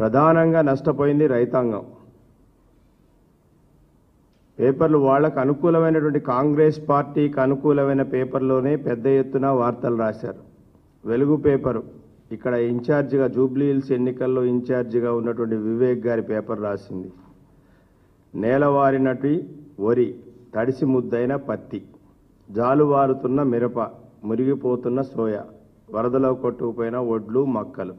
ప్రధానంగా నష్టపోయింది రైతాంగం. పేపర్లు వాళ్ళకు అనుకూలమైనటువంటి కాంగ్రెస్ పార్టీకి అనుకూలమైన పేపర్లోనే పెద్ద ఎత్తున వార్తలు రాశారు. వెలుగు పేపరు ఇక్కడ ఇన్ఛార్జిగా జూబ్లీ హిల్స్ ఎన్నికల్లో ఇన్ఛార్జిగా ఉన్నటువంటి వివేక్ గారి పేపర్ రాసింది. నేలవారినటి వరి, తడిసి ముద్దైన పత్తి, జాలువారుతున్న మిరప, మురిగిపోతున్న సోయా, వరదలో కొట్టుకుపోయిన ఒడ్లు మక్కలు.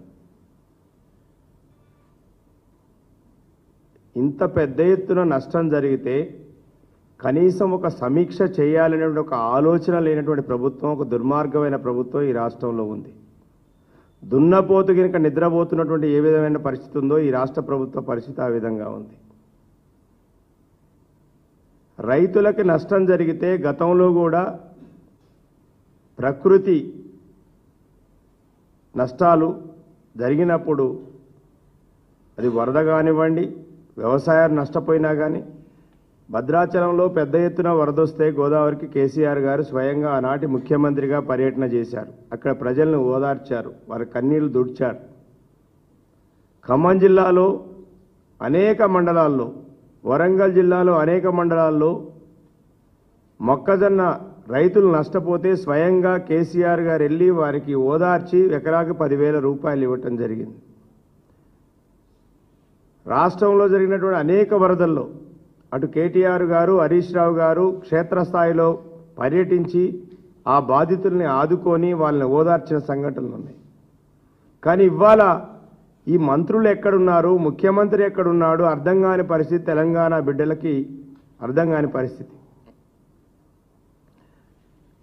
ఇంత పెద్ద ఎత్తున నష్టం జరిగితే కనీసం ఒక సమీక్ష చేయాలనే ఒక ఆలోచన లేనటువంటి ప్రభుత్వం, ఒక దుర్మార్గమైన ప్రభుత్వం ఈ రాష్ట్రంలో ఉంది. దున్నపోతు కనుక నిద్రపోతున్నటువంటి ఏ విధమైన పరిస్థితి ఉందో ఈ రాష్ట్ర ప్రభుత్వ పరిస్థితి ఆ విధంగా ఉంది. రైతులకు నష్టం జరిగితే గతంలో కూడా ప్రకృతి నష్టాలు జరిగినప్పుడు అది వరద కానివ్వండి, వ్యవసాయం నష్టపోయినా కానీ, భద్రాచలంలో పెద్ద ఎత్తున వరదొస్తే గోదావరికి కేసీఆర్ గారు స్వయంగా ఆనాటి ముఖ్యమంత్రిగా పర్యటన చేశారు. అక్కడ ప్రజలను ఓదార్చారు, వారి కన్నీళ్లు దుడిచారు. ఖమ్మం జిల్లాలో అనేక మండలాల్లో, వరంగల్ జిల్లాలో అనేక మండలాల్లో మొక్కజొన్న రైతులు నష్టపోతే స్వయంగా కేసీఆర్ గారు వెళ్ళి వారికి ఓదార్చి ఎకరాకు 10,000 రూపాయలు ఇవ్వటం జరిగింది. రాష్ట్రంలో జరిగినటువంటి అనేక వరదల్లో అటు కేటీఆర్ గారు, హరీష్ రావు గారు క్షేత్రస్థాయిలో పర్యటించి ఆ బాధితుల్ని ఆదుకొని వాళ్ళని ఓదార్చిన సంఘటనలు ఉన్నాయి. కానీ ఇవాళ ఈ మంత్రులు ఎక్కడున్నారు, ముఖ్యమంత్రి ఎక్కడున్నాడు అర్థం కాని పరిస్థితి. తెలంగాణ బిడ్డలకి అర్థం కాని పరిస్థితి.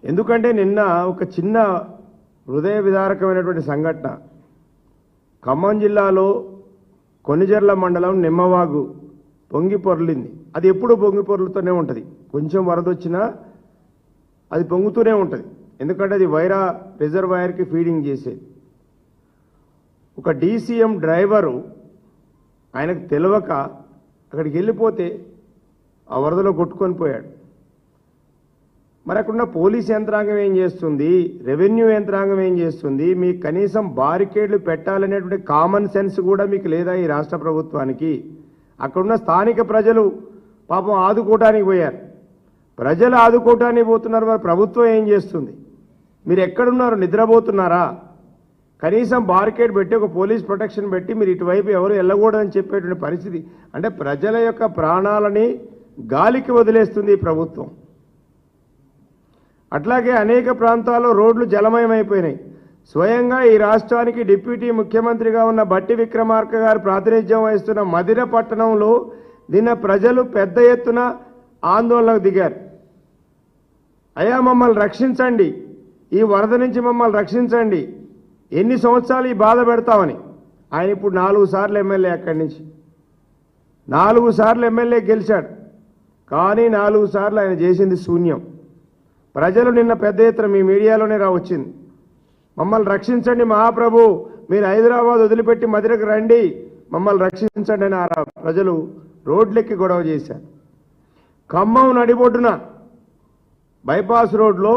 ఎందుకంటే నిన్న ఒక చిన్న హృదయ విదారకమైనటువంటి సంఘటన. ఖమ్మం జిల్లాలో కొనిజర్ల మండలం నిమ్మవాగు పొంగి పొర్లింది. అది ఎప్పుడూ పొంగి పొర్లుతూనే ఉంటుంది. కొంచెం వరద వచ్చినా అది పొంగుతూనే ఉంటుంది. ఎందుకంటే అది వైరా రిజర్వాయర్కి ఫీడింగ్ చేసేది. ఒక డీసీఎం డ్రైవరు ఆయనకు తెలియక అక్కడికి వెళ్ళిపోతే ఆ వరదలో కొట్టుకొని పోయాడు. మరి అక్కడున్న పోలీస్ యంత్రాంగం ఏం చేస్తుంది, రెవెన్యూ యంత్రాంగం ఏం చేస్తుంది? మీకు కనీసం బారికేడ్లు పెట్టాలనేటువంటి కామన్ సెన్స్ కూడా మీకు లేదా ఈ రాష్ట్ర ప్రభుత్వానికి? అక్కడున్న స్థానిక ప్రజలు పాపం ఆదుకోవటానికి పోయారు. ప్రజలు ఆదుకోవటానికి పోతున్నారు, మరి ప్రభుత్వం ఏం చేస్తుంది? మీరు ఎక్కడున్నారు? నిద్రపోతున్నారా? కనీసం బారికేడ్ పెట్టి ఒక పోలీస్ ప్రొటెక్షన్ పెట్టి మీరు ఇటువైపు ఎవరు వెళ్ళకూడదని చెప్పేటువంటి పరిస్థితి. అంటే ప్రజల యొక్క ప్రాణాలని గాలికి వదిలేస్తుంది ఈ ప్రభుత్వం. అట్లాగే అనేక ప్రాంతాల్లో రోడ్లు జలమయమైపోయినాయి. స్వయంగా ఈ రాష్ట్రానికి డిప్యూటీ ముఖ్యమంత్రిగా ఉన్న బట్టి విక్రమార్క గారు ప్రాతినిధ్యం వహిస్తున్న మదిర పట్టణంలో నిన్న ప్రజలు పెద్ద ఎత్తున ఆందోళనకు దిగారు. అయ్యా మమ్మల్ని రక్షించండి, ఈ వరద నుంచి మమ్మల్ని రక్షించండి, ఎన్ని సంవత్సరాలు ఈ బాధ పెడతామని. ఆయన ఇప్పుడు 4 సార్లు ఎమ్మెల్యే, అక్కడి నుంచి 4 సార్లు ఎమ్మెల్యే గెలిచాడు. కానీ 4 సార్లు ఆయన చేసింది శూన్యం. ప్రజలు నిన్న పెద్ద ఎత్తున మీ మీడియాలోనే వచ్చింది, మమ్మల్ని రక్షించండి మహాప్రభు, మీరు హైదరాబాద్ వదిలిపెట్టి మదిరకు రండి, మమ్మల్ని రక్షించండి అని ప్రజలు రోడ్లెక్కి గొడవ చేశారు. ఖమ్మం నడిబొడ్డున బైపాస్ రోడ్లో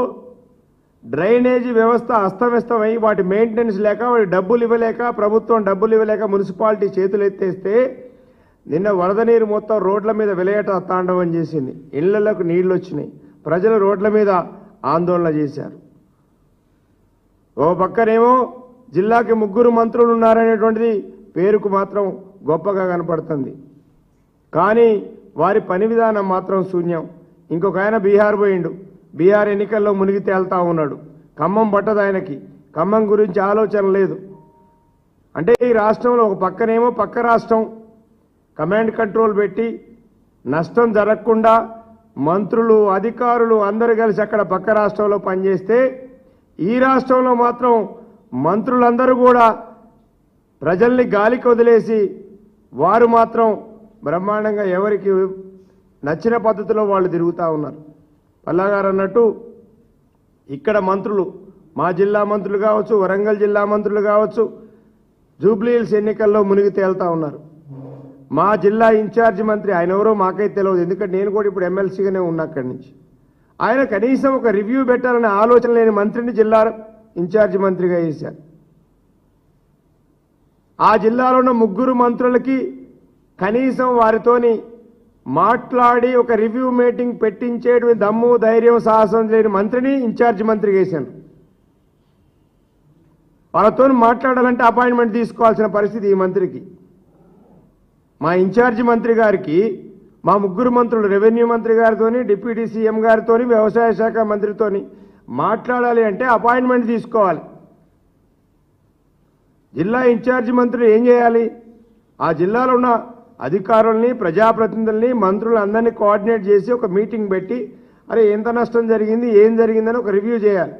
డ్రైనేజీ వ్యవస్థ అస్తవ్యస్తమై వాటి మెయింటెనెన్స్ లేక, వాటి డబ్బులు ఇవ్వలేక, ప్రభుత్వం డబ్బులు ఇవ్వలేక మున్సిపాలిటీ చేతులు ఎత్తేస్తే నిన్న వరద నీరు మొత్తం రోడ్ల మీద విలయట తాండవం చేసింది. ఇళ్లలోకి నీళ్లు వచ్చినాయి. ప్రజలు రోడ్ల మీద ఆందోళన చేశారు. ఓ పక్కనేమో జిల్లాకి 3 మంత్రులు ఉన్నారనేటువంటిది పేరుకు మాత్రం గొప్పగా కనపడుతుంది. కానీ వారి పని విధానం మాత్రం శూన్యం. ఇంకొక ఆయన బీహార్ పోయిండు, బీహార్ ఎన్నికల్లో మునిగి తేల్తా ఉన్నాడు. ఖమ్మం పట్టదు ఆయనకి, ఖమ్మం గురించి ఆలోచన లేదు. అంటే ఈ రాష్ట్రంలో ఒక పక్కనేమో పక్క రాష్ట్రం కమాండ్ కంట్రోల్ పెట్టి నష్టం జరగకుండా మంత్రులు, అధికారులు అందరూ కలిసి అక్కడ పక్క రాష్ట్రంలో పనిచేస్తే, ఈ రాష్ట్రంలో మాత్రం మంత్రులందరూ కూడా ప్రజల్ని గాలికి వదిలేసి వారు మాత్రం బ్రహ్మాండంగా ఎవరికి నచ్చిన పద్ధతిలో వాళ్ళు తిరుగుతూ ఉన్నారు. పల్లాగారు అన్నట్టు ఇక్కడ మంత్రులు, మా జిల్లా మంత్రులు కావచ్చు, వరంగల్ జిల్లా మంత్రులు కావచ్చు, జూబ్లీ హిల్స్ ఎన్నికల్లో మునిగి తేలుతా ఉన్నారు. మా జిల్లా ఇన్ఛార్జి మంత్రి, ఆయన ఎవరో మాకైతే తెలియదు, ఎందుకంటే నేను కూడా ఇప్పుడు ఎమ్మెల్సీగానే ఉన్నా అక్కడి నుంచి. ఆయన కనీసం ఒక రివ్యూ పెట్టాలనే ఆలోచన లేని మంత్రిని జిల్లా ఇన్ఛార్జి మంత్రిగా చేశారు. ఆ జిల్లాలో ఉన్న ముగ్గురు మంత్రులకి కనీసం వారితోని మాట్లాడి ఒక రివ్యూ మీటింగ్ పెట్టించేటువంటి దమ్ము ధైర్యం సాహసం లేని మంత్రిని ఇన్ఛార్జ్ మంత్రి చేశాను. వాళ్ళతో మాట్లాడాలంటే అపాయింట్మెంట్ తీసుకోవాల్సిన పరిస్థితి ఈ మంత్రికి. మా ఇన్ఛార్జి మంత్రి గారికి మా ముగ్గురు మంత్రులు రెవెన్యూ మంత్రి గారితోని డిప్యూటీ సీఎం గారితోని వ్యవసాయ శాఖ మంత్రితోని మాట్లాడాలి అంటే అపాయింట్మెంట్ తీసుకోవాలి. జిల్లా ఇన్ఛార్జి మంత్రులు ఏం చేయాలి? ఆ జిల్లాలో ఉన్న అధికారుల్ని ప్రజాప్రతినిధుల్ని మంత్రులందరినీ కోఆర్డినేట్ చేసి ఒక మీటింగ్ పెట్టి అరే ఎంత నష్టం జరిగింది ఏం జరిగిందని ఒక రివ్యూ చేయాలి.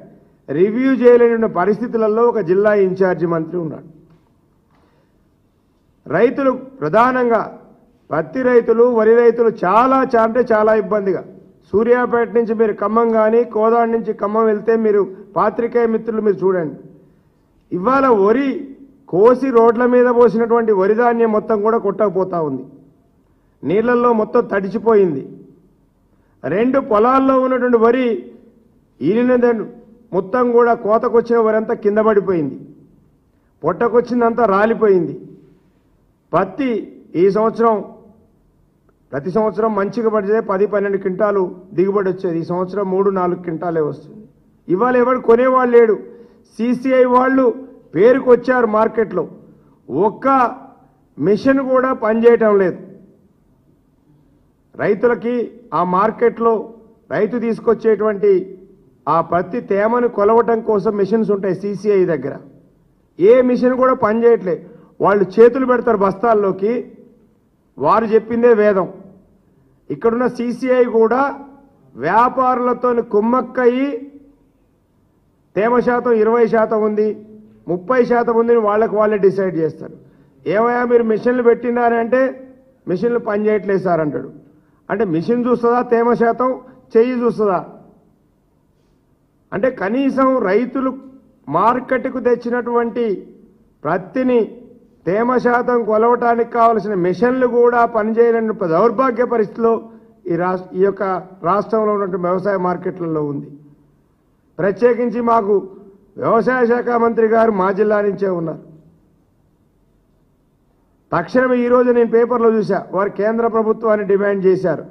రివ్యూ చేయలేని పరిస్థితులలో ఒక జిల్లా ఇన్ఛార్జి మంత్రి ఉన్నాడు. రైతులు ప్రధానంగా పత్తి రైతులు వరి రైతులు చాలా అంటే చాలా ఇబ్బందిగా సూర్యాపేట నుంచి మీరు ఖమ్మం కానీ కోదాడ నుంచి ఖమ్మం వెళ్తే మీరు పాత్రికేయ మిత్రులు మీరు చూడండి. ఇవాళ వరి కోసి రోడ్ల మీద పోసినటువంటి వరి ధాన్యం మొత్తం కూడా కొట్టకపోతా ఉంది. నీళ్ళల్లో మొత్తం తడిచిపోయింది. రెండు పొలాల్లో ఉన్నటువంటి వరి ఈలినదని మొత్తం కూడా కోతకొచ్చిన వరి అంతా కింద పడిపోయింది. పొట్టకొచ్చిందంతా రాలిపోయింది. పత్తి ఈ సంవత్సరం ప్రతి సంవత్సరం మంచిగా పడితే 10-12 క్వింటాలు దిగుబడి వచ్చేది. ఈ సంవత్సరం 3-4 క్వింటాలే వస్తుంది. ఇవాళ ఎవరు కొనేవాళ్ళు లేడు. సిసిఐ వాళ్ళు పేరుకు వచ్చారు మార్కెట్లో, ఒక్క మిషన్ కూడా పనిచేయటం లేదు. రైతులకి ఆ మార్కెట్లో రైతు తీసుకొచ్చేటువంటి ఆ పత్తి తేమను కొలవటం కోసం మిషన్స్ ఉంటాయి సిసిఐ దగ్గర. ఏ మిషన్ కూడా పనిచేయట్లేదు. వాళ్ళు చేతులు పెడతారు బస్తాల్లోకి, వారు చెప్పిందే వేదం. ఇక్కడున్న సిసిఐ కూడా వ్యాపారులతో కుమ్మక్కయి తేమ శాతం 20% ఉంది 30% ఉంది వాళ్ళకి వాళ్ళే డిసైడ్ చేస్తారు. ఏమయ్యా మీరు మిషన్లు పెట్టినారంటే మిషన్లు పనిచేయట్లేదు సార్ అంటాడు. అంటే మిషన్ చూస్తుందా తేమ శాతం, చెయ్యి చూస్తుందా? అంటే కనీసం రైతులు మార్కెట్కు తెచ్చినటువంటి పత్తిని తేమ శాతం కొలవటానికి కావలసిన మిషన్లు కూడా పనిచేయలేని దౌర్భాగ్య పరిస్థితిలో ఈ యొక్క రాష్ట్రంలో ఉన్నటువంటి వ్యవసాయ మార్కెట్లలో ఉంది. ప్రత్యేకించి మాకు వ్యవసాయ శాఖ మంత్రి గారు మా జిల్లా నుంచే ఉన్నారు. తక్షణమే ఈరోజు నేను పేపర్లో చూసా, వారు కేంద్ర ప్రభుత్వాన్ని డిమాండ్ చేశారు.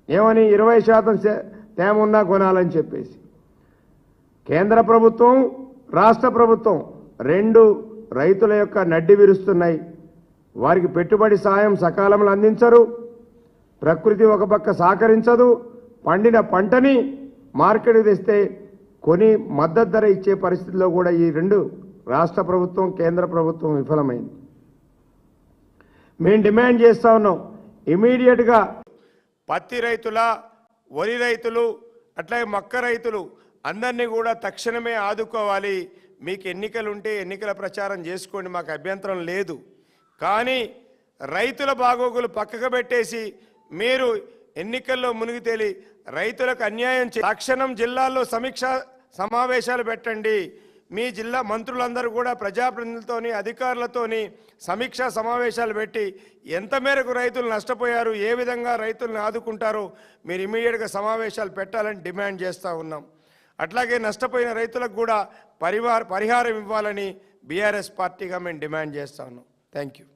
ఏమని? 20% తేమ ఉన్నా కొనాలని చెప్పేసి. కేంద్ర ప్రభుత్వం రాష్ట్ర ప్రభుత్వం రెండు రైతుల యొక్క నడ్డి విరుస్తున్నాయి. వారికి పెట్టుబడి సాయం సకాలంలో అందించరు, ప్రకృతి ఒక పక్క సహకరించదు, పండిన పంటని మార్కెట్కి తెస్తే కొని మద్దతు ధర ఇచ్చే పరిస్థితిలో కూడా ఈ రెండు రాష్ట్ర ప్రభుత్వం కేంద్ర ప్రభుత్వం విఫలమైంది. మేము డిమాండ్ చేస్తా ఉన్నాం, ఇమీడియట్గా పత్తి రైతుల వరి రైతులు అట్లాగే మక్క రైతులు అందరినీ కూడా తక్షణమే ఆదుకోవాలి. మీకు ఎన్నికలు ఉంటే ఎన్నికల ప్రచారం చేసుకోండి, మాకు అభ్యంతరం లేదు. కానీ రైతుల బాగోగులు పక్కకు పెట్టేసి మీరు ఎన్నికల్లో మునిగి తేలి రైతులకు అన్యాయం తక్షణం జిల్లాల్లో సమీక్ష సమావేశాలు పెట్టండి. మీ జిల్లా మంత్రులందరూ కూడా ప్రజాప్రతినిధులతోని అధికారులతోని సమీక్షా సమావేశాలు పెట్టి ఎంత మేరకు రైతులు నష్టపోయారు, ఏ విధంగా రైతులను ఆదుకుంటారో మీరు ఇమీడియట్గా సమావేశాలు పెట్టాలని డిమాండ్ చేస్తూ ఉన్నాం. అట్లాగే నష్టపోయిన రైతులకు కూడా పరిహారం ఇవ్వాలని బీఆర్ఎస్ పార్టీగా మేము డిమాండ్ చేస్తా ఉన్నాం. Thank you.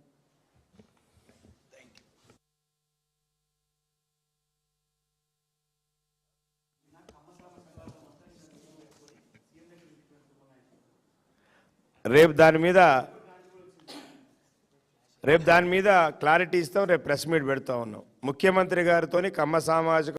రేపు దాని మీద క్లారిటీ ఇస్తాం. రేపు ప్రెస్ మీట్ పెడతా ఉన్నాం. ముఖ్యమంత్రి గారితో కమ్మ సామాజిక